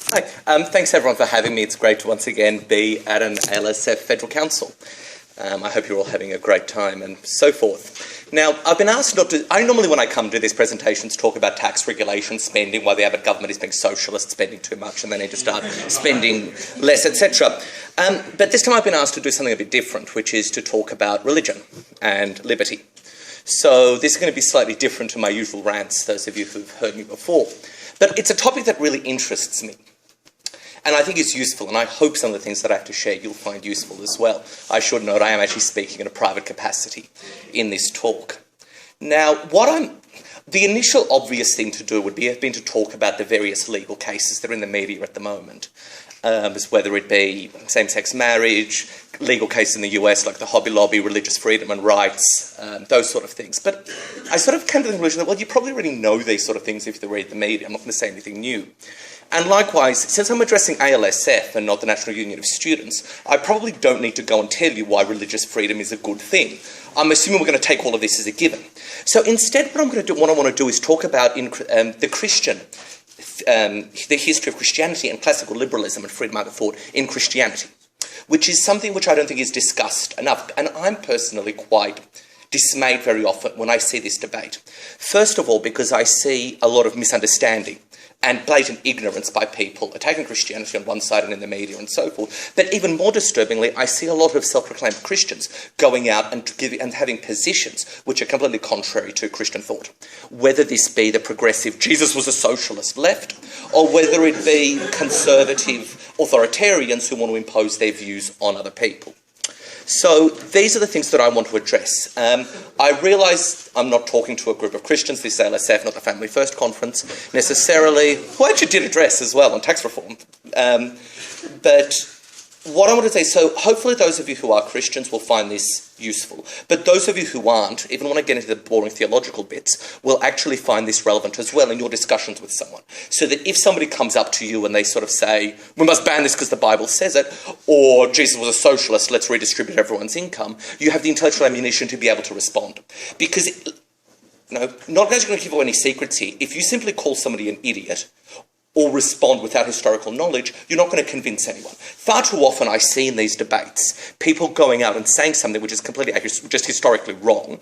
Hi, thanks everyone for having me. It's great to once again be at an LSF Federal Council. I hope you're all having a great time and so forth. Now, I've been asked not to... I normally, when I come to these presentations, talk about tax regulation, spending, why the Abbott government is being socialist, spending too much, and they need to start spending less, etc. But this time I've been asked to do something a bit different, which is to talk about religion and liberty. So this is going to be slightly different to my usual rants, those of you who've heard me before. But it's a topic that really interests me. And I think it's useful, and I hope some of the things that I have to share you'll find useful as well. I should note I am actually speaking in a private capacity in this talk. Now, the initial obvious thing to do would have been to talk about the various legal cases that are in the media at the moment, whether it be same-sex marriage, legal cases in the US like the Hobby Lobby, religious freedom and rights, those sort of things. But I sort of came to the conclusion that, well, you probably already know these sort of things if you read the media. I'm not going to say anything new. And likewise, since I'm addressing ALSF and not the National Union of Students, I probably don't need to go and tell you why religious freedom is a good thing. I'm assuming we're going to take all of this as a given. So instead, what I want to do is talk about the history of Christianity and classical liberalism and free market thought in Christianity, which is something which I don't think is discussed enough. And I'm personally quite dismayed very often when I see this debate. First of all, because I see a lot of misunderstanding and blatant ignorance by people attacking Christianity on one side and in the media and so forth. But even more disturbingly, I see a lot of self-proclaimed Christians going out and having positions which are completely contrary to Christian thought. Whether this be the progressive Jesus was a socialist left, or whether it be conservative authoritarians who want to impose their views on other people. So these are the things that I want to address. I realise I'm not talking to a group of Christians, this is LSF, not the Family First Conference, necessarily, who I actually did address as well on tax reform. But what I want to say, so hopefully those of you who are Christians will find this useful. But those of you who aren't, even when I get into the boring theological bits, will actually find this relevant as well in your discussions with someone. So that if somebody comes up to you and they sort of say, we must ban this because the Bible says it, or Jesus was a socialist, let's redistribute everyone's income, you have the intellectual ammunition to be able to respond. Because, not going to give away any secrets here, if you simply call somebody an idiot, or respond without historical knowledge, you're not going to convince anyone. Far too often I see in these debates people going out and saying something which is completely just historically wrong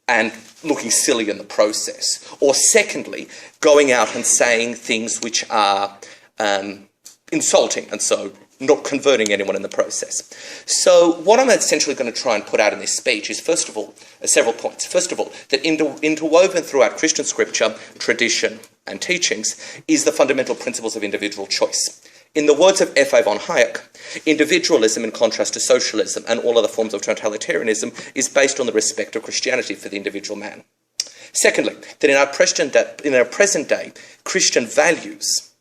and looking silly in the process. Or secondly, going out and saying things which are insulting and so not converting anyone in the process. So what I'm essentially going to try and put out in this speech is, first of all, several points. First of all, that interwoven throughout Christian scripture, tradition, and teachings is the fundamental principles of individual choice. In the words of F.A. von Hayek, individualism, in contrast to socialism and all other forms of totalitarianism, is based on the respect of Christianity for the individual man. Secondly, that in our present day, Christian values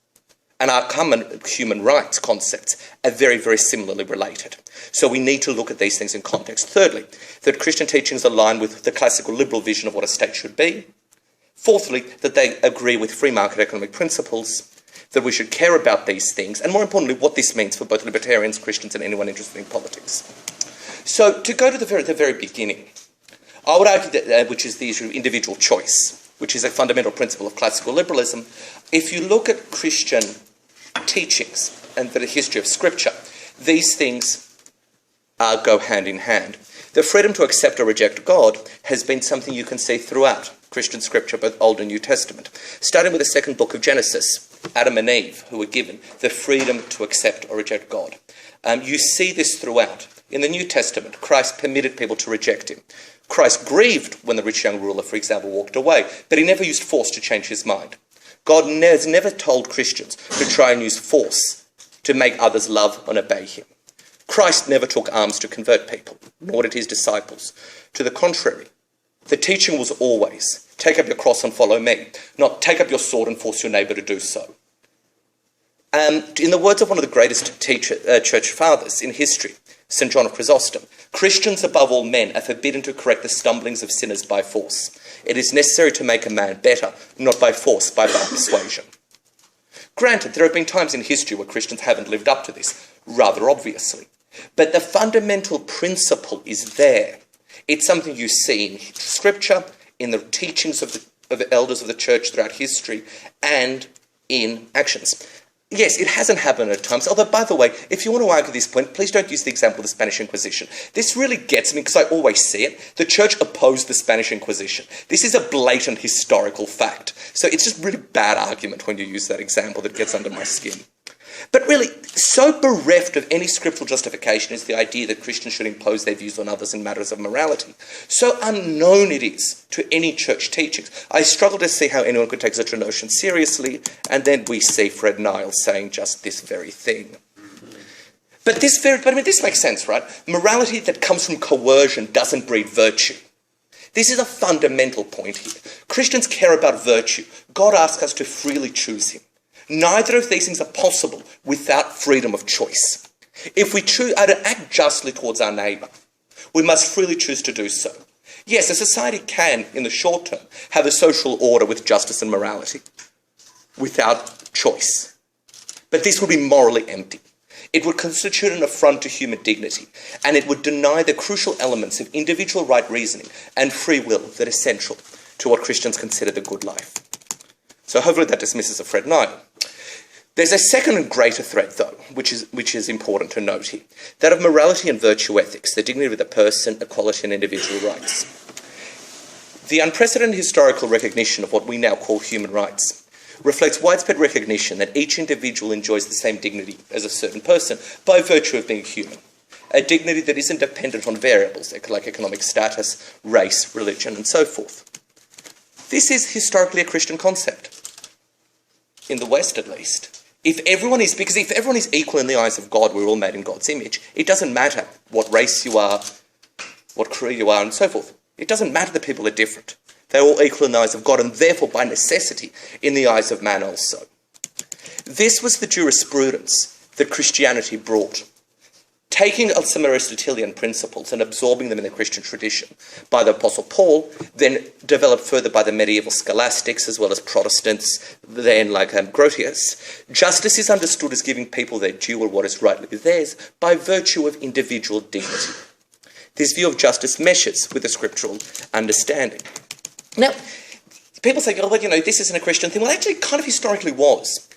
and our common human rights concepts are very, very similarly related. So we need to look at these things in context. Thirdly, that Christian teachings align with the classical liberal vision of what a state should be. Fourthly, that they agree with free market economic principles, that we should care about these things, and more importantly, what this means for both libertarians, Christians, and anyone interested in politics. So to go to the very beginning, I would argue that, which is the issue of individual choice, which is a fundamental principle of classical liberalism. If you look at Christian teachings and the history of Scripture, these things go hand in hand. The freedom to accept or reject God has been something you can see throughout Christian Scripture, both Old and New Testament. Starting with the second book of Genesis, Adam and Eve, who were given the freedom to accept or reject God. You see this throughout. In the New Testament, Christ permitted people to reject him. Christ grieved when the rich young ruler, for example, walked away, but he never used force to change his mind. God has never told Christians to try and use force to make others love and obey him. Christ never took arms to convert people, nor did his disciples. To the contrary, the teaching was always, take up your cross and follow me, not take up your sword and force your neighbour to do so. In the words of one of the greatest church fathers in history, St. John of Chrysostom, Christians above all men are forbidden to correct the stumblings of sinners by force. It is necessary to make a man better, not by force, but by persuasion. Granted, there have been times in history where Christians haven't lived up to this, rather obviously. But the fundamental principle is there. It's something you see in Scripture, in the teachings of the elders of the church throughout history, and in actions. Yes, it hasn't happened at times. Although, by the way, if you want to argue this point, please don't use the example of the Spanish Inquisition. This really gets me because I always see it. The church opposed the Spanish Inquisition. This is a blatant historical fact. So it's just really bad argument when you use that example that gets under my skin. But really, so bereft of any scriptural justification is the idea that Christians should impose their views on others in matters of morality. So unknown it is to any church teachings. I struggle to see how anyone could take such a notion seriously, and then we see Fred Niles saying just this very thing. But this makes sense, right? Morality that comes from coercion doesn't breed virtue. This is a fundamental point here. Christians care about virtue. God asks us to freely choose him. Neither of these things are possible without freedom of choice. If we are to act justly towards our neighbour, we must freely choose to do so. Yes, a society can, in the short term, have a social order with justice and morality without choice. But this would be morally empty. It would constitute an affront to human dignity, and it would deny the crucial elements of individual right reasoning and free will that are essential to what Christians consider the good life. So hopefully that dismisses a Fred Nile. There's a second and greater threat, though, which is important to note here, that of morality and virtue ethics, the dignity of the person, equality and individual rights. The unprecedented historical recognition of what we now call human rights reflects widespread recognition that each individual enjoys the same dignity as a certain person by virtue of being human, a dignity that isn't dependent on variables like economic status, race, religion and so forth. This is historically a Christian concept, in the West at least. If everyone is equal in the eyes of God, we're all made in God's image, it doesn't matter what race you are, what career you are, and so forth. It doesn't matter that people are different. They're all equal in the eyes of God, and therefore, by necessity, in the eyes of man also. This was the jurisprudence that Christianity brought, taking some Aristotelian principles and absorbing them in the Christian tradition by the Apostle Paul, then developed further by the medieval scholastics as well as Protestants, then like Grotius. Justice is understood as giving people their due or what is rightly theirs by virtue of individual dignity. This view of justice meshes with the scriptural understanding. Now, people say, oh, well, this isn't a Christian thing. Well, actually, it kind of historically was.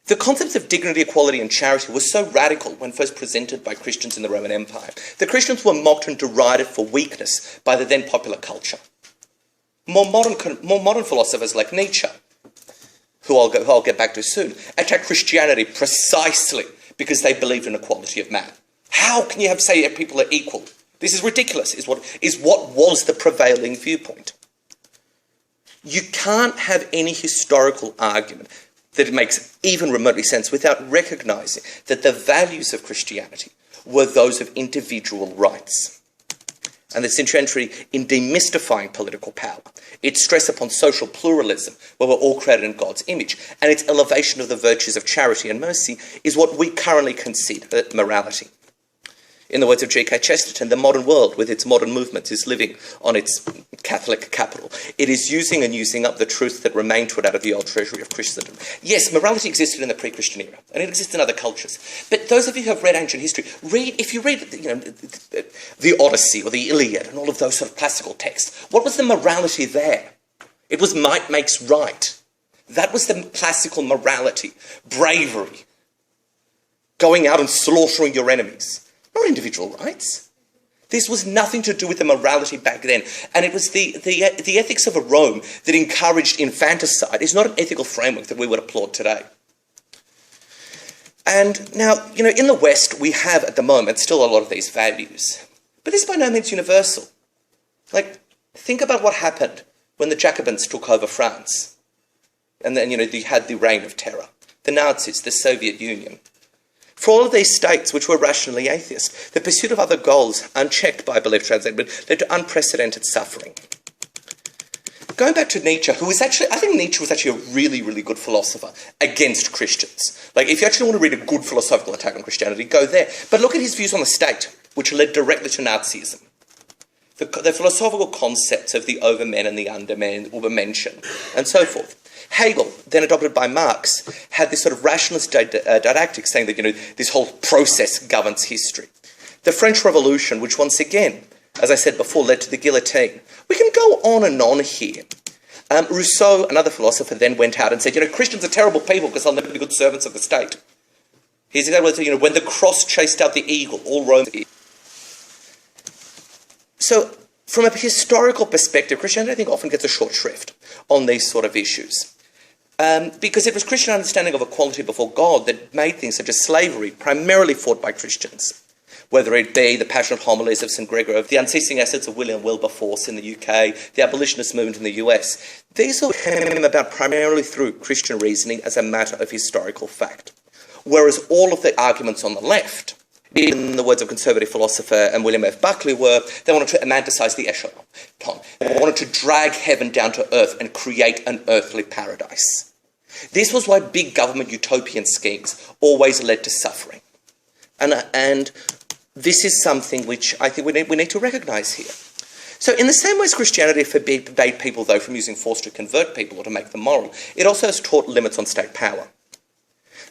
The concepts of dignity, equality and charity were so radical when first presented by Christians in the Roman Empire. The Christians were mocked and derided for weakness by the then popular culture. More modern philosophers like Nietzsche, who I'll get back to soon, attacked Christianity precisely because they believed in equality of man. How can you say people are equal? This is ridiculous, is what was the prevailing viewpoint. You can't have any historical argument that it makes even remotely sense without recognising that the values of Christianity were those of individual rights. And the century in demystifying political power, its stress upon social pluralism, where we're all created in God's image, and its elevation of the virtues of charity and mercy is what we currently consider morality. In the words of G.K. Chesterton, the modern world, with its modern movements, is living on its Catholic capital. It is using and using up the truth that remained to it out of the old treasury of Christendom. Yes, morality existed in the pre-Christian era, and it exists in other cultures. But those of you who have read ancient history, if you read the Odyssey or the Iliad and all of those sort of classical texts, what was the morality there? It was might makes right. That was the classical morality. Bravery. Going out and slaughtering your enemies. Not individual rights. This was nothing to do with the morality back then. And it was the ethics of a Rome that encouraged infanticide. It's not an ethical framework that we would applaud today. And now, in the West, we have at the moment still a lot of these values. But this is by no means universal. Think about what happened when the Jacobins took over France. And then, you had the reign of terror. The Nazis, the Soviet Union. For all of these states, which were rationally atheist, the pursuit of other goals, unchecked by belief translated, led to unprecedented suffering. Going back to Nietzsche, I think Nietzsche was actually a really, really good philosopher against Christians. If you actually want to read a good philosophical attack on Christianity, go there. But look at his views on the state, which led directly to Nazism. The philosophical concepts of the overmen and the undermen, Übermenschen, and so forth. Hegel, then adopted by Marx, had this sort of rationalist didactic saying that, this whole process governs history. The French Revolution, which once again, as I said before, led to the guillotine. We can go on and on here. Rousseau, another philosopher, then went out and said, Christians are terrible people because they'll never be good servants of the state. He's exactly when the cross chased out the eagle, all Rome. So, from a historical perspective, Christianity, I think, often gets a short shrift on these sort of issues. Because it was Christian understanding of equality before God that made things such as slavery primarily fought by Christians. Whether it be the passionate homilies of St Gregor, the unceasing efforts of William Wilberforce in the UK, the abolitionist movement in the US, these all came about primarily through Christian reasoning as a matter of historical fact. Whereas all of the arguments on the left, in the words of conservative philosopher and William F. Buckley, they wanted to romanticize the echelon. They wanted to drag heaven down to earth and create an earthly paradise. This was why big government utopian schemes always led to suffering. And this is something which I think we need to recognise here. So in the same way as Christianity forbade people, though, from using force to convert people or to make them moral, it also has taught limits on state power.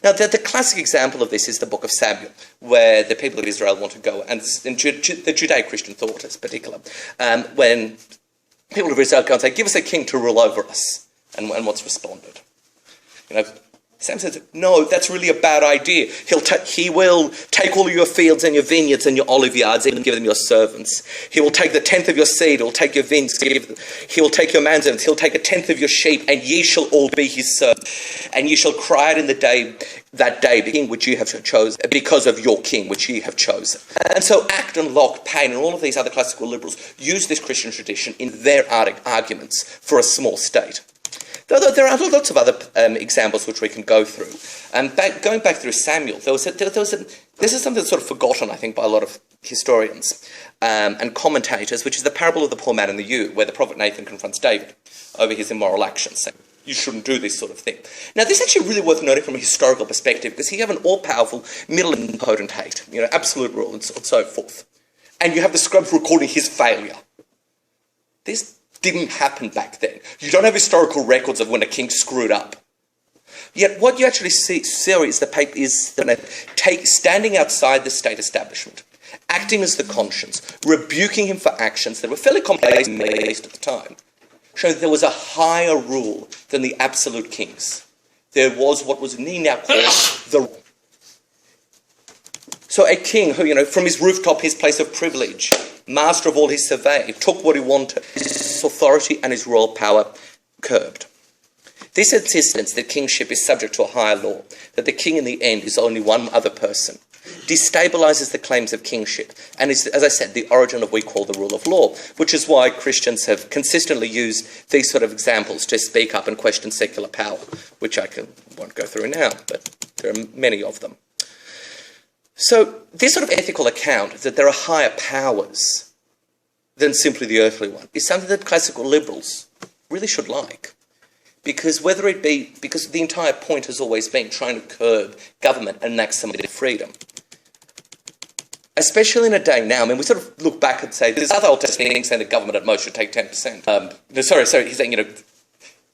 Now, the classic example of this is the book of Samuel, where the people of Israel want to go, and in the Judeo-Christian thought in particular, when people of Israel go and say, give us a king to rule over us, and what's responded? Sam says, no, that's really a bad idea. He will take all of your fields and your vineyards and your olive yards and give them your servants. He will take the tenth of your seed, he will take your vineyards, he will take your manservants, he'll take a tenth of your sheep, and ye shall all be his servants. And ye shall cry out in that day, the king which you have chosen, because of your king which ye have chosen. And so Acton, Locke, Paine, and all of these other classical liberals use this Christian tradition in their arguments for a small state. Though there are lots of other examples which we can go through. Going back through Samuel, this is something that's sort of forgotten, I think, by a lot of historians and commentators, which is the parable of the poor man and the ewe, where the prophet Nathan confronts David over his immoral actions, saying, you shouldn't do this sort of thing. Now, this is actually really worth noting from a historical perspective, because you have an all-powerful middle potentate, absolute rule and so forth. And you have the scrubs recording his failure. This didn't happen back then. You don't have historical records of when a king screwed up. Yet what you actually see is standing outside the state establishment, acting as the conscience, rebuking him for actions that were fairly complex at the time, showing that there was a higher rule than the absolute kings. There was what was now called the... So a king who, from his rooftop, his place of privilege, master of all his survey, took what he wanted, his authority and his royal power curbed. This insistence that kingship is subject to a higher law, that the king in the end is only one other person, destabilises the claims of kingship and is, as I said, the origin of what we call the rule of law, which is why Christians have consistently used these sort of examples to speak up and question secular power, which I won't go through now, but there are many of them. So this sort of ethical account that there are higher powers than simply the earthly one is something that classical liberals really should like. Because because the entire point has always been trying to curb government and maximize freedom. Especially in a day now, we sort of look back and say, there's other Old Testament saying the government at most should take 10%. He's saying,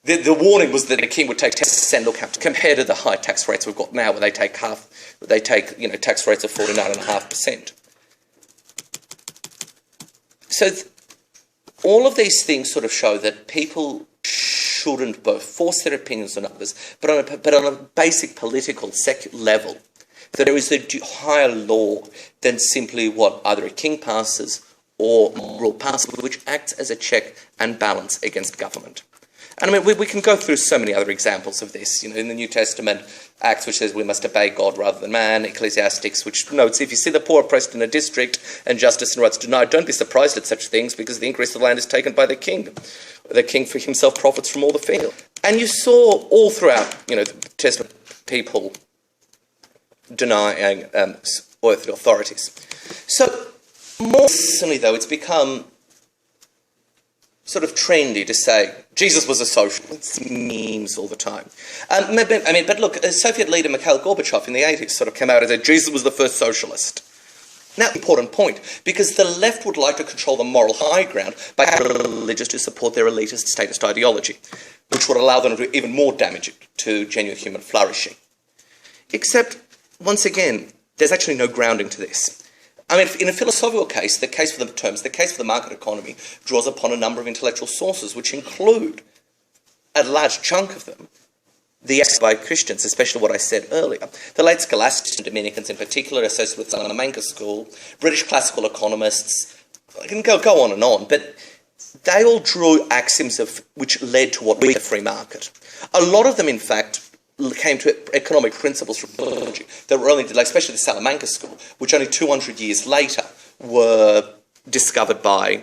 the warning was that the king would take 10% compared to the high tax rates we've got now, where they take tax rates of 49.5%. So all of these things sort of show that people shouldn't both force their opinions on others, but on a basic political, secular level, that there is a higher law than simply what either a king passes or rule passes, which acts as a check and balance against government. And we can go through so many other examples of this. In the New Testament, Acts, which says we must obey God rather than man. Ecclesiastics, which notes, if you see the poor oppressed in a district and justice and rights denied, don't be surprised at such things, because the increase of the land is taken by the king. The king for himself profits from all the field. And you saw all throughout, the Testament, people denying earthly authorities. So, more recently, though, it's become sort of trendy to say Jesus was a socialist. It's memes all the time. But look, Soviet leader Mikhail Gorbachev in the 80s sort of came out and said Jesus was the first socialist. Now, important point, because the left would like to control the moral high ground by having religious to support their elitist statist ideology, which would allow them to do even more damage to genuine human flourishing. Except, once again, there's actually no grounding to this. In a philosophical case, the case for the market economy draws upon a number of intellectual sources, which include a large chunk of them, the by Christians, especially what I said earlier, the late scholastics and Dominicans in particular, associated with Salamanca School, British classical economists, I can go on, but they all drew axioms which led to what we call the free market. A lot of them, in fact, came to economic principles from biology that were only, especially the Salamanca School, which only 200 years later were discovered by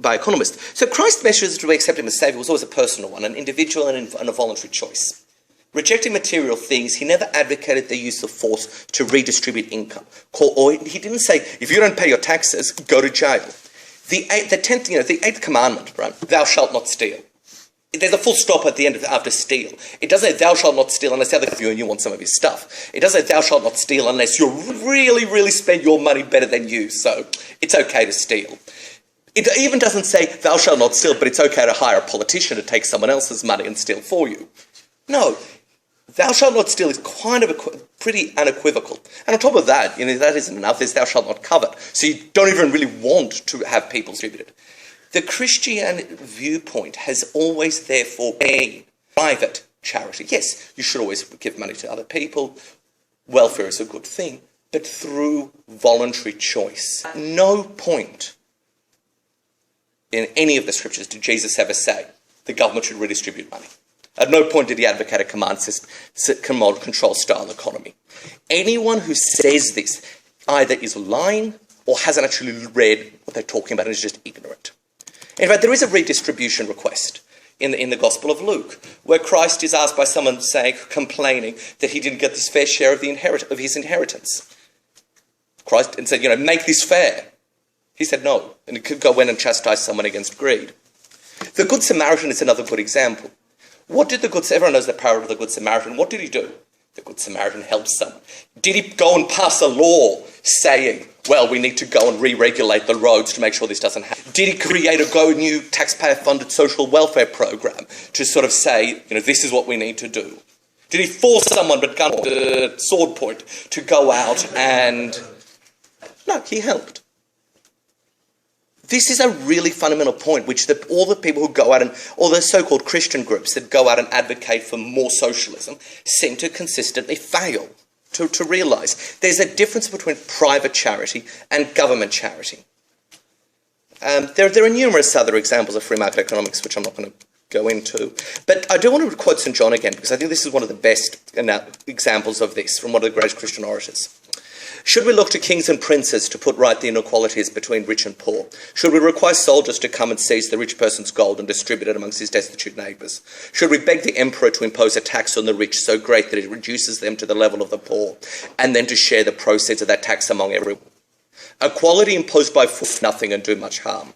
economists. So Christ's message to accept him as Saviour was always a personal one, an individual and a voluntary choice. Rejecting material things, he never advocated the use of force to redistribute income. Or he didn't say, if you don't pay your taxes, go to jail. The eighth commandment, right? Thou shalt not steal. There's a full stop at the end after steal. It doesn't say thou shalt not steal unless the other you and you want some of his stuff. It doesn't say thou shalt not steal unless you really, really spend your money better than you. So it's okay to steal. It even doesn't say thou shalt not steal, but it's okay to hire a politician to take someone else's money and steal for you. No, thou shalt not steal is kind of pretty unequivocal. And on top of that, that isn't enough. There's thou shalt not covet. So you don't even really want to have people distributed. The Christian viewpoint has always, therefore, been private charity. Yes, you should always give money to other people. Welfare is a good thing, but through voluntary choice. At no point in any of the scriptures did Jesus ever say the government should redistribute money. At no point did he advocate a command control style economy. Anyone who says this either is lying or hasn't actually read what they're talking about and is just ignorant. In fact, there is a redistribution request in the Gospel of Luke, where Christ is asked by someone complaining that he didn't get his fair share of his inheritance. Christ said, make this fair. He said no, and he could go in and chastise someone against greed. The Good Samaritan is another good example. Everyone knows the parable of the Good Samaritan. What did he do? The Good Samaritan helped someone. Did he go and pass a law saying, well, we need to go and re-regulate the roads to make sure this doesn't happen? Did he create a new taxpayer-funded social welfare program to sort of say, this is what we need to do? Did he force someone but gun sword point to go out and... No, he helped. This is a really fundamental point, which all the people who go out and, all the so-called Christian groups that go out and advocate for more socialism seem to consistently fail to realise. There's a difference between private charity and government charity. There are numerous other examples of free market economics, which I'm not going to go into. But I do want to quote St. John again, because I think this is one of the best examples of this from one of the great Christian orators. Should we look to kings and princes to put right the inequalities between rich and poor? Should we require soldiers to come and seize the rich person's gold and distribute it amongst his destitute neighbours? Should we beg the emperor to impose a tax on the rich so great that it reduces them to the level of the poor, and then to share the proceeds of that tax among everyone? Equality imposed by force nothing and do much harm.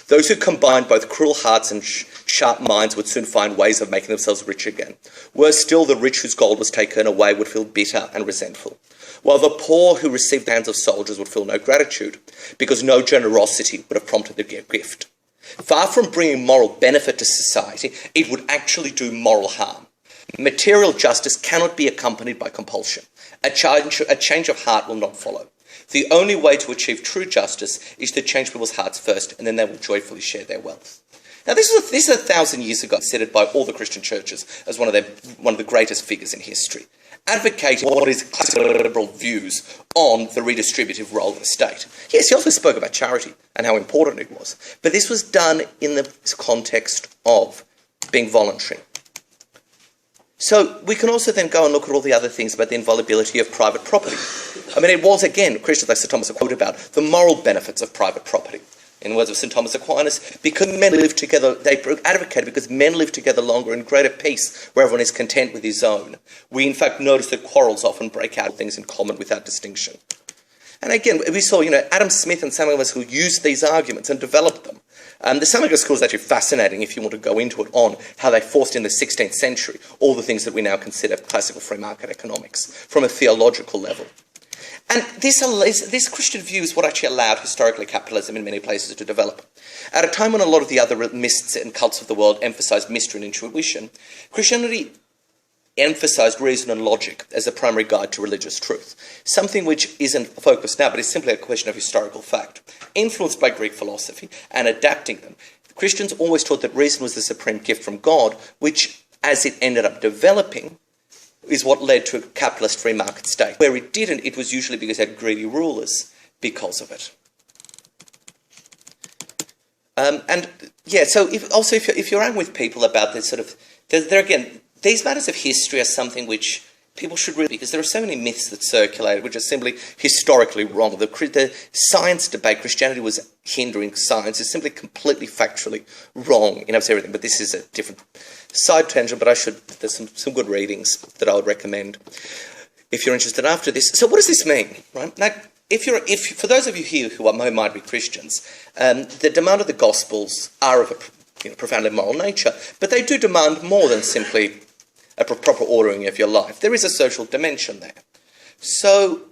Those who combine both cruel hearts and sharp minds would soon find ways of making themselves rich again. Worse still, the rich whose gold was taken away would feel bitter and resentful, while the poor who received the hands of soldiers would feel no gratitude, because no generosity would have prompted the gift. Far from bringing moral benefit to society, it would actually do moral harm. Material justice cannot be accompanied by compulsion. A change of heart will not follow. The only way to achieve true justice is to change people's hearts first, and then they will joyfully share their wealth. Now, this is 1,000 years ago, considered by all the Christian churches as one of the greatest figures in history, advocating what is classical liberal views on the redistributive role of the state. Yes, he also spoke about charity and how important it was, but this was done in the context of being voluntary. So we can also then go and look at all the other things about the inviolability of private property. I mean, it was, again, Christians like St. Thomas Aquinas about the moral benefits of private property. In the words of St. Thomas Aquinas, because men live together, they advocated because men live together longer in greater peace, where everyone is content with his own. We, in fact, notice that quarrels often break out of things in common without distinction. And again, we saw, Adam Smith and some of us who used these arguments and developed them. The Salamanca School is actually fascinating if you want to go into it on how they forced in the 16th century all the things that we now consider classical free market economics from a theological level. And this Christian view is what actually allowed historically capitalism in many places to develop. At a time when a lot of the other mysts and cults of the world emphasised mystery and intuition, Christianity emphasised reason and logic as a primary guide to religious truth, something which isn't focused now, but is simply a question of historical fact. Influenced by Greek philosophy and adapting them, Christians always taught that reason was the supreme gift from God, which, as it ended up developing, is what led to a capitalist free market state. Where it didn't, it was usually because it had greedy rulers because of it. So if you're arguing with people about this sort of, there again, these matters of history are something which people should really, because there are so many myths that circulate which are simply historically wrong. The science debate, Christianity was hindering science, is simply completely factually wrong in almost everything. But this is a different side tangent, but there's some good readings that I would recommend if you're interested after this. So what does this mean, right? Now, if for those of you here who might be Christians, the demand of the Gospels are of a profoundly moral nature, but they do demand more than simply a proper ordering of your life. There is a social dimension there. So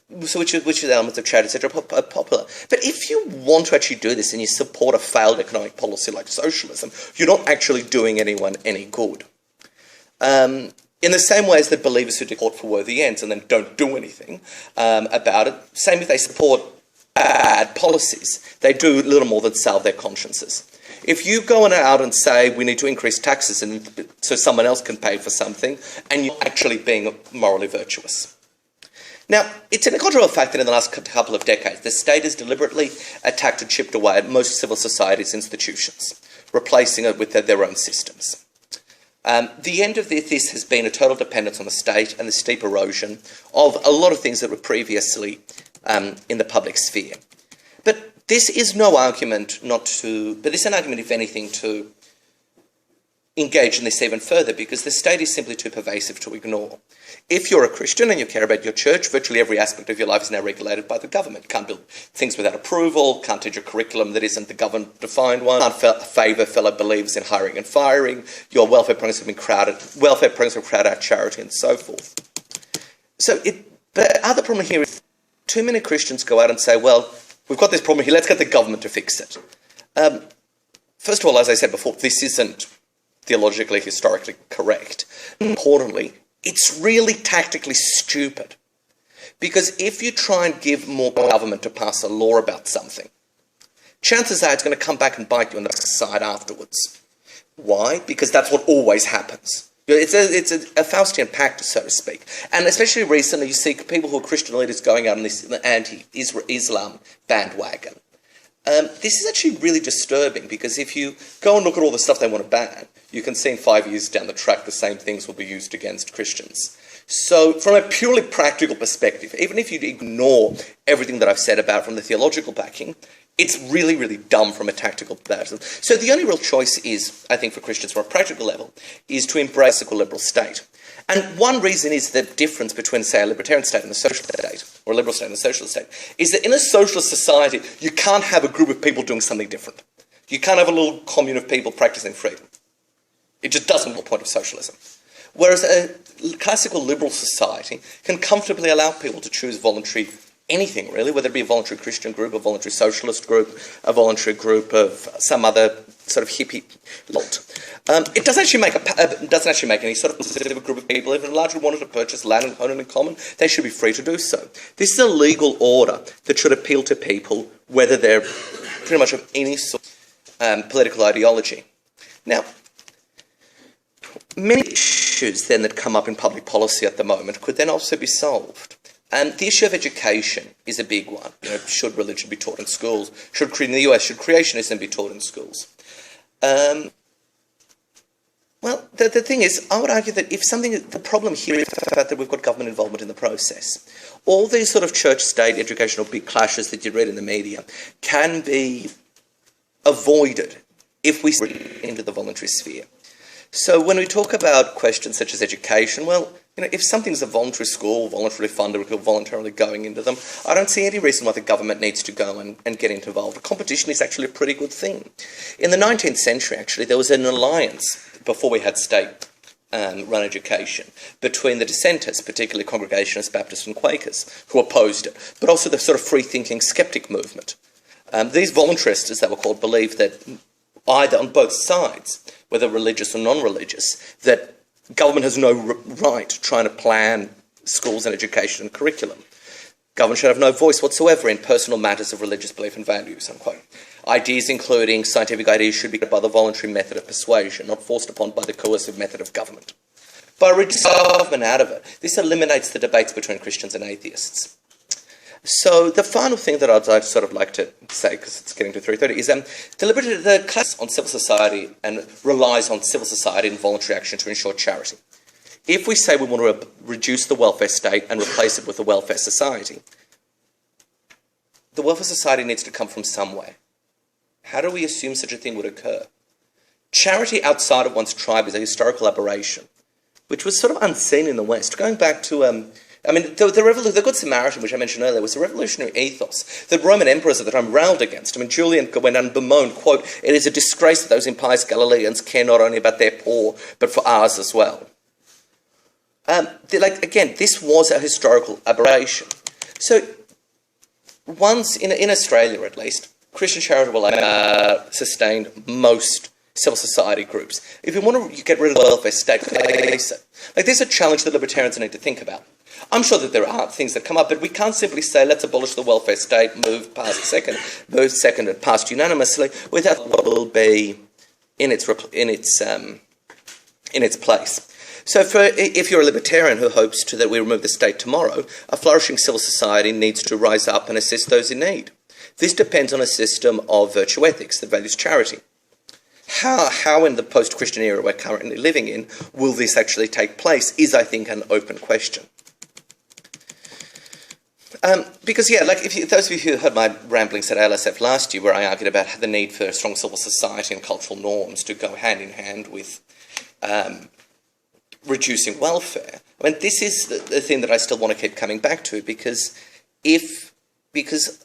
which is elements of charity, etc., are popular. But if you want to actually do this and you support a failed economic policy like socialism, you're not actually doing anyone any good. In the same way as the believers who declare for worthy ends and then don't do anything about it, same if they support bad policies, they do little more than salve their consciences. If you go out and say we need to increase taxes so someone else can pay for something, and you're actually being morally virtuous. Now, it's an incontrovertible fact that in the last couple of decades, the state has deliberately attacked and chipped away at most civil society's institutions, replacing it with their own systems. The end of this has been a total dependence on the state and the steep erosion of a lot of things that were previously in the public sphere. But this is no argument this is an argument, if anything, to engage in this even further, because the state is simply too pervasive to ignore. If you're a Christian and you care about your church, virtually every aspect of your life is now regulated by the government. You can't build things without approval, can't teach a curriculum that isn't the government-defined one, can't favour fellow believers in hiring and firing, your welfare programs have crowded out charity and so forth. But the other problem here is too many Christians go out and say, well, we've got this problem here, let's get the government to fix it. First of all, as I said before, this isn't theologically, historically correct. Importantly, it's really tactically stupid. Because if you try and give more government to pass a law about something, chances are it's going to come back and bite you on the side afterwards. Why? Because that's what always happens. It's a Faustian pact, so to speak. And especially recently, you see people who are Christian leaders going out on this anti-Islam bandwagon. This is actually really disturbing, because if you go and look at all the stuff they want to ban, you can see in 5 years down the track the same things will be used against Christians. So from a purely practical perspective, even if you ignore everything that I've said about from the theological backing, it's really, really dumb from a tactical perspective. So the only real choice is, I think, for Christians from a practical level, is to embrace a liberal state. And one reason is the difference between, say, a libertarian state and a socialist state, or a liberal state and a socialist state, is that in a socialist society, you can't have a group of people doing something different. You can't have a little commune of people practicing freedom. It just doesn't the point of socialism. Whereas a classical liberal society can comfortably allow people to choose voluntary anything, really, whether it be a voluntary Christian group, a voluntary socialist group, a voluntary group of some other sort of hippie lot. It doesn't actually make any sort of positive group of people. If a large group wanted to purchase land and own it in common, they should be free to do so. This is a legal order that should appeal to people, whether they're pretty much of any sort of political ideology. Now, many issues then that come up in public policy at the moment could then also be solved. The issue of education is a big one. Should religion be taught in schools? In the US, should creationism be taught in schools? Well, the thing is, I would argue that the problem here is the fact that we've got government involvement in the process. All these sort of church-state educational big clashes that you read in the media can be avoided if we into the voluntary sphere. So when we talk about questions such as education, well, if something's a voluntary school, voluntarily funded, we're voluntarily going into them, I don't see any reason why the government needs to go and get involved. Competition is actually a pretty good thing. In the 19th century, actually, there was an alliance, before we had state-run education, between the dissenters, particularly Congregationalists, Baptists and Quakers, who opposed it, but also the sort of free-thinking skeptic movement. These voluntarists, as they were called, believed that either on both sides, whether religious or non-religious, that government has no right trying to plan schools and education and curriculum. Government should have no voice whatsoever in personal matters of religious belief and values, unquote. Ideas including scientific ideas should be by the voluntary method of persuasion, not forced upon by the coercive method of government. By reducing government out of it, this eliminates the debates between Christians and atheists. So the final thing that I'd sort of like to say, because it's getting to 3:30, is the class on civil society and relies on civil society and voluntary action to ensure charity. If we say we want to reduce the welfare state and replace it with a welfare society, the welfare society needs to come from somewhere. How do we assume such a thing would occur? Charity outside of one's tribe is a historical aberration, which was sort of unseen in the West. Going back to, the Good Samaritan, which I mentioned earlier, was a revolutionary ethos that Roman emperors at the time railed against. I mean, Julian went and bemoaned, quote, "It is a disgrace that those impious Galileans care not only about their poor, but for ours as well." Again, this was a historical aberration. So, once, in Australia at least, Christian charitable aid sustained most civil society groups. If you want to get rid of the welfare state, there's a challenge that libertarians need to think about. I'm sure that there are things that come up, but we can't simply say, let's abolish the welfare state, move seconded, passed unanimously, without what will be in its place. So if you're a libertarian who hopes that we remove the state tomorrow, a flourishing civil society needs to rise up and assist those in need. This depends on a system of virtue ethics that values charity. How in the post-Christian era we're currently living in will this actually take place is, I think, an open question. Because, those of you who heard my ramblings at ALSF last year, where I argued about the need for a strong civil society and cultural norms to go hand in hand with reducing welfare, I mean, this is the thing that I still want to keep coming back to, because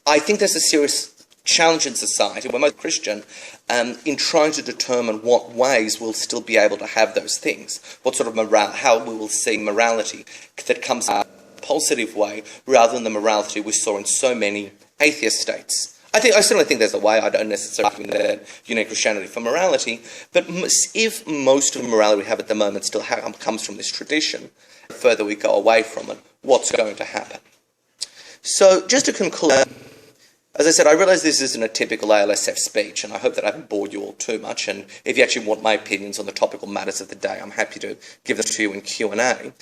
I think there's a serious challenge in society, we're most Christian, in trying to determine what ways we'll still be able to have those things, what sort of how we will see morality that comes out in a positive way, rather than the morality we saw in so many atheist states. I certainly think there's a way. I don't necessarily think that you need Christianity for morality, but if most of the morality we have at the moment still comes from this tradition, the further we go away from it, what's going to happen? So, just to conclude, as I said, I realise this isn't a typical ALSF speech, and I hope that I haven't bored you all too much, and if you actually want my opinions on the topical matters of the day, I'm happy to give them to you in Q&A.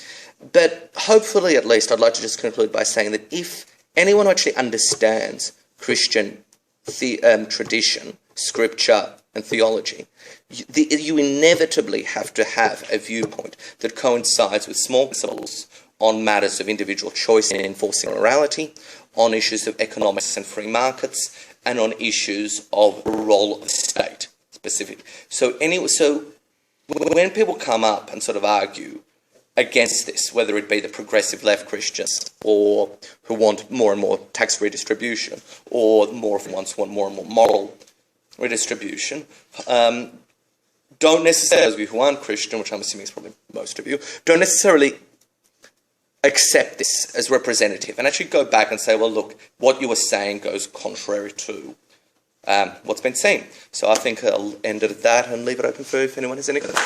But hopefully, at least, I'd like to just conclude by saying that if anyone actually understands Christian tradition, scripture, and theology, you inevitably have to have a viewpoint that coincides with small principles on matters of individual choice in enforcing morality, on issues of economics and free markets, and on issues of the role of the state, specific. So when people come up and sort of argue against this, whether it be the progressive left Christians, or who want more and more tax redistribution, or want more and more moral redistribution, don't necessarily, those of you who aren't Christian, which I'm assuming is probably most of you, don't necessarily accept this as representative and actually go back and say, well, look, what you were saying goes contrary to what's been seen. So I think I'll end it at that and leave it open for if anyone has any questions.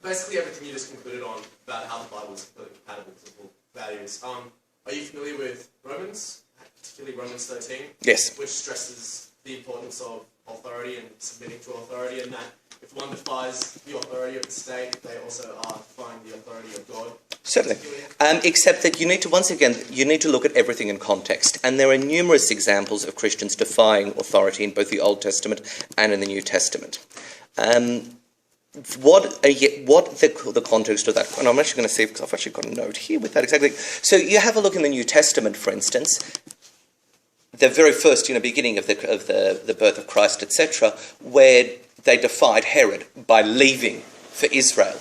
Basically everything you just concluded on about how the Bible is completely compatible with all values. Are you familiar with Romans? Particularly Romans 13, yes, which stresses the importance of authority and submitting to authority, and that if one defies the authority of the state, they also are defying the authority of God. Certainly. Except that you need to look at everything in context, and there are numerous examples of Christians defying authority in both the Old Testament and in the New Testament. What the context of that, and I'm actually going to see, because I've actually got a note here with that exactly. So you have a look in the New Testament, for instance, the very first, beginning of the birth of Christ, etc., where they defied Herod by leaving for Israel.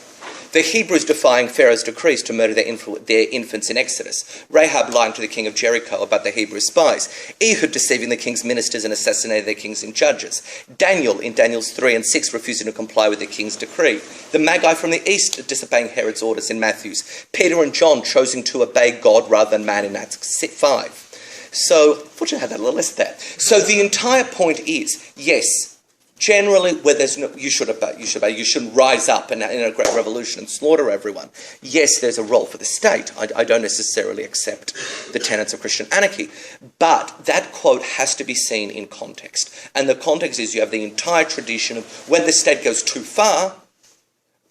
The Hebrews defying Pharaoh's decrees to murder their infants in Exodus. Rahab lying to the king of Jericho about the Hebrew spies. Ehud deceiving the king's ministers and assassinating their kings in Judges. Daniel in Daniel's 3 and 6 refusing to comply with the king's decree. The Magi from the east disobeying Herod's orders in Matthews. Peter and John choosing to obey God rather than man in Acts 5. So, fortunately I had that little list there. So the entire point is, yes, Generally, where there's no, you shouldn't rise up in a great revolution and slaughter everyone. Yes, there's a role for the state. I don't necessarily accept the tenets of Christian anarchy, but that quote has to be seen in context. And the context is you have the entire tradition of when the state goes too far,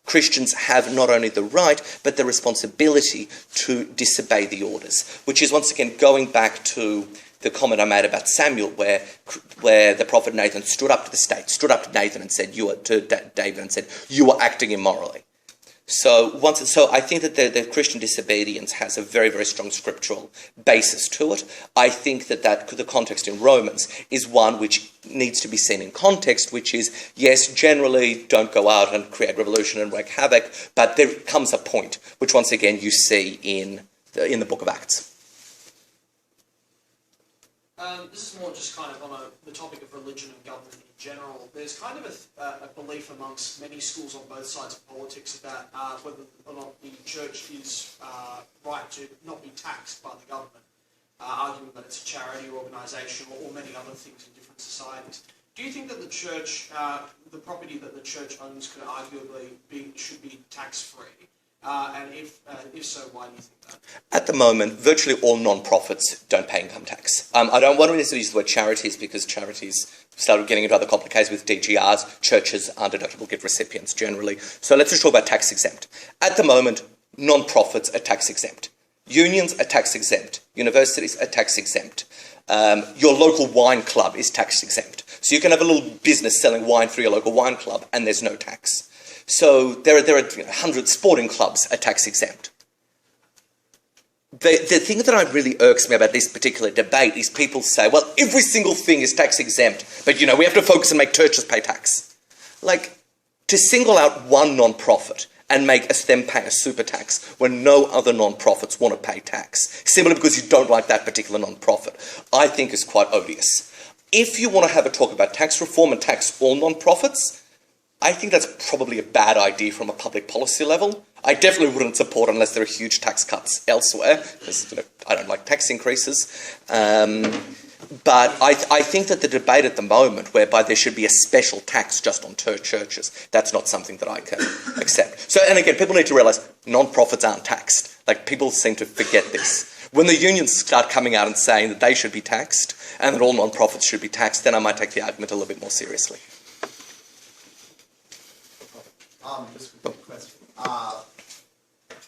Christians have not only the right, but the responsibility to disobey the orders, which is once again going back to the comment I made about Samuel, where the prophet Nathan stood up to the state, stood up to Nathan and said, David and said, you are acting immorally. So I think that the Christian disobedience has a very, very strong scriptural basis to it. I think that the context in Romans is one which needs to be seen in context, which is, yes, generally don't go out and create revolution and wreak havoc, but there comes a point, which once again you see in the book of Acts. This is more just kind of on the topic of religion and government in general. There's kind of a belief amongst many schools on both sides of politics about whether or not the church is right to not be taxed by the government, arguing that it's a charity or organisation or many other things in different societies. Do you think that the church, the property that the church owns could arguably should be tax-free? And if so, why do you think that? At the moment, virtually all non-profits don't pay income tax. I don't want to necessarily use the word charities because charities started getting into other complications with DGRs. Churches are deductible gift recipients generally. So let's just talk about tax exempt. At the moment, non-profits are tax exempt. Unions are tax exempt. Universities are tax exempt. Your local wine club is tax exempt. So you can have a little business selling wine through your local wine club and there's no tax. So there are 100 sporting clubs are tax exempt. The thing that really irks me about this particular debate is people say, well, every single thing is tax exempt, but we have to focus and make churches pay tax. Like, to single out one non-profit and make them pay a super tax when no other non-profits want to pay tax, simply because you don't like that particular non-profit, I think is quite odious. If you want to have a talk about tax reform and tax all non-profits, I think that's probably a bad idea from a public policy level. I definitely wouldn't support unless there are huge tax cuts elsewhere, because I don't like tax increases. But I think that the debate at the moment, whereby there should be a special tax just on churches, that's not something that I can accept. So, and again, people need to realise non-profits aren't taxed. Like, people seem to forget this. When the unions start coming out and saying that they should be taxed and that all non-profits should be taxed, then I might take the argument a little bit more seriously. Just a quick question.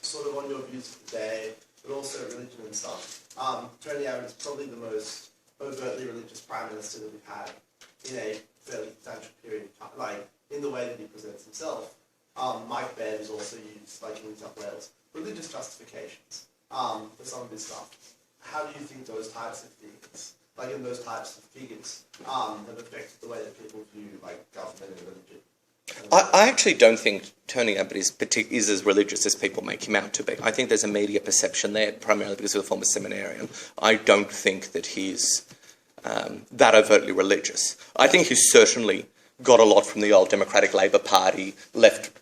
Sort of on your views of the day, but also religion and stuff. Tony Abbott is probably the most overtly religious prime minister that we've had in a fairly substantial period of time, like in the way that he presents himself. Mike Baird is also used, like in New South Wales, religious justifications for some of his stuff. How do you think those types of things, like in those types of figures, have affected the way that people view like government and religion? I actually don't think Tony Abbott is as religious as people make him out to be. I think there's a media perception there, primarily because of the former seminarian. I don't think that he's that overtly religious. I think he's certainly got a lot from the old Democratic Labour Party,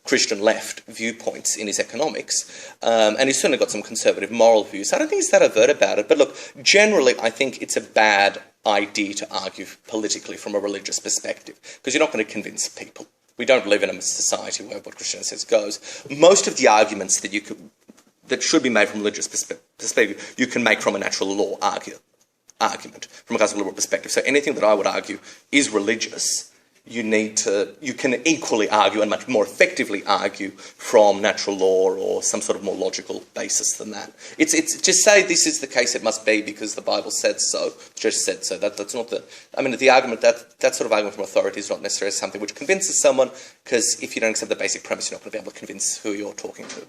Christian left viewpoints in his economics, and he's certainly got some conservative moral views. I don't think he's that overt about it, but look, generally I think it's a bad idea to argue politically from a religious perspective, because you're not going to convince people. We don't live in a society where what Christianity says goes. Most of the arguments that should be made from a religious perspective, you can make from a natural law argument, from a classical liberal perspective. So anything that I would argue is religious, you can equally argue and much more effectively argue from natural law or some sort of more logical basis than that. It's just say this is the case, it must be because the Bible said so, the church said so. That's not the argument, that sort of argument from authority is not necessarily something which convinces someone, because if you don't accept the basic premise, you're not going to be able to convince who you're talking to.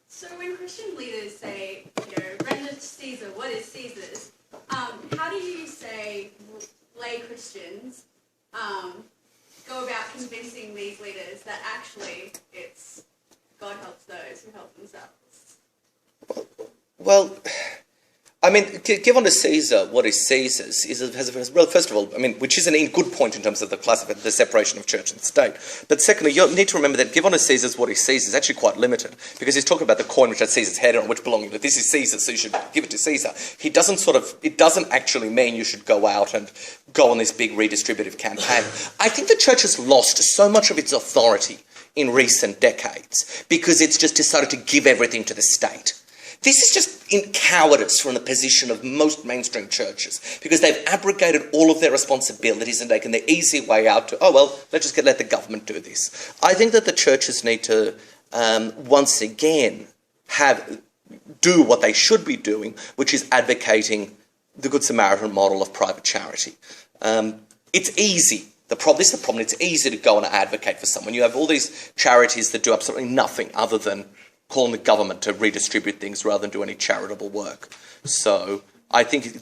So when Christian leaders say, render to Caesar what is Caesar's, how do you say lay Christians go about convincing these leaders that actually it's God helps those who help themselves? Well, I mean, give unto Caesar what is Caesar's. Well, first of all, I mean, which is a good point in terms of the separation of church and state. But secondly, you need to remember that give unto Caesar's what is Caesar's is actually quite limited, because he's talking about the coin which has Caesar's head on, which belonging to this is Caesar, so you should give it to Caesar. He doesn't it doesn't actually mean you should go out and go on this big redistributive campaign. I think the church has lost so much of its authority in recent decades because it's just decided to give everything to the state. This is just in cowardice from the position of most mainstream churches, because they've abrogated all of their responsibilities and taken the easy way out to, oh, well, let's just let the government do this. I think that the churches need to, once again, do what they should be doing, which is advocating the Good Samaritan model of private charity. It's easy. This is the problem. It's easy to go and advocate for someone. You have all these charities that do absolutely nothing other than calling the government to redistribute things rather than do any charitable work. So I think you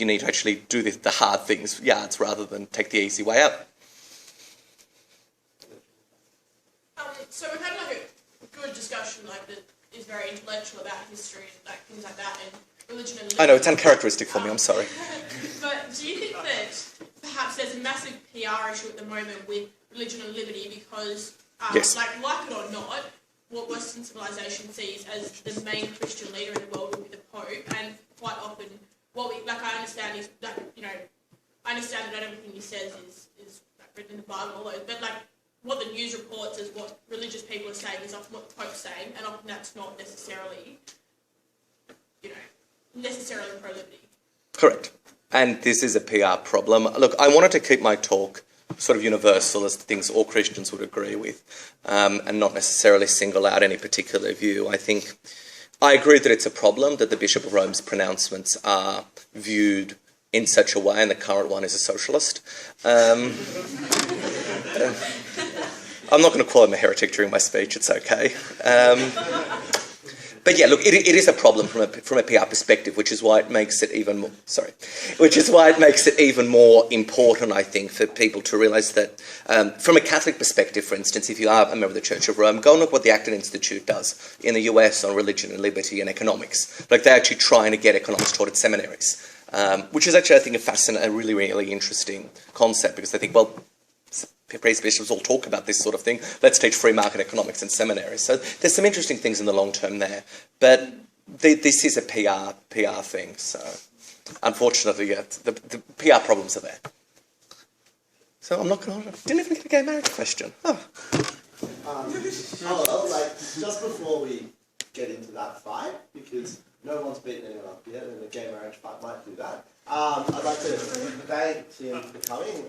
need to actually do the hard things, yards, rather than take the easy way out. So we've had like a good discussion, like that is very intellectual about history and like things like that, and religion and liberty. I know, it's uncharacteristic for me, I'm sorry. But do you think that perhaps there's a massive PR issue at the moment with religion and liberty because, Yes. like it or not, what Western civilization sees as the main Christian leader in the world will be the Pope, and quite often what we I understand is that I understand that not everything he says is like, written in the Bible, but like what the news reports is what religious people are saying is often what the Pope's saying, and often that's not necessarily pro-liberty. Correct. And this is a PR problem. Look, I wanted to keep my talk sort of universal as things all Christians would agree with, and not necessarily single out any particular view. I agree that it's a problem that the Bishop of Rome's pronouncements are viewed in such a way, and the current one is a socialist. I'm not going to call him a heretic during my speech, it's okay. But yeah, look, it is a problem from a PR perspective, which is why it makes it even more. Important, I think, for people to realise that, from a Catholic perspective, for instance, if you are a member of the Church of Rome, go and look what the Acton Institute does in the US on religion and liberty and economics. Like, they're actually trying to get economics taught at seminaries, which is actually, I think, a really, really interesting concept, because they think, well, priests, bishops all talk about this sort of thing. Let's teach free market economics in seminaries. So there's some interesting things in the long term there. But this is a PR thing. So unfortunately, yeah, the PR problems are there. So I'm not going to... Didn't even get a gay marriage question. Oh. Just before we get into that fight, because no one's beaten anyone up yet, and the gay marriage fight might do that, I'd like to thank Tim for coming.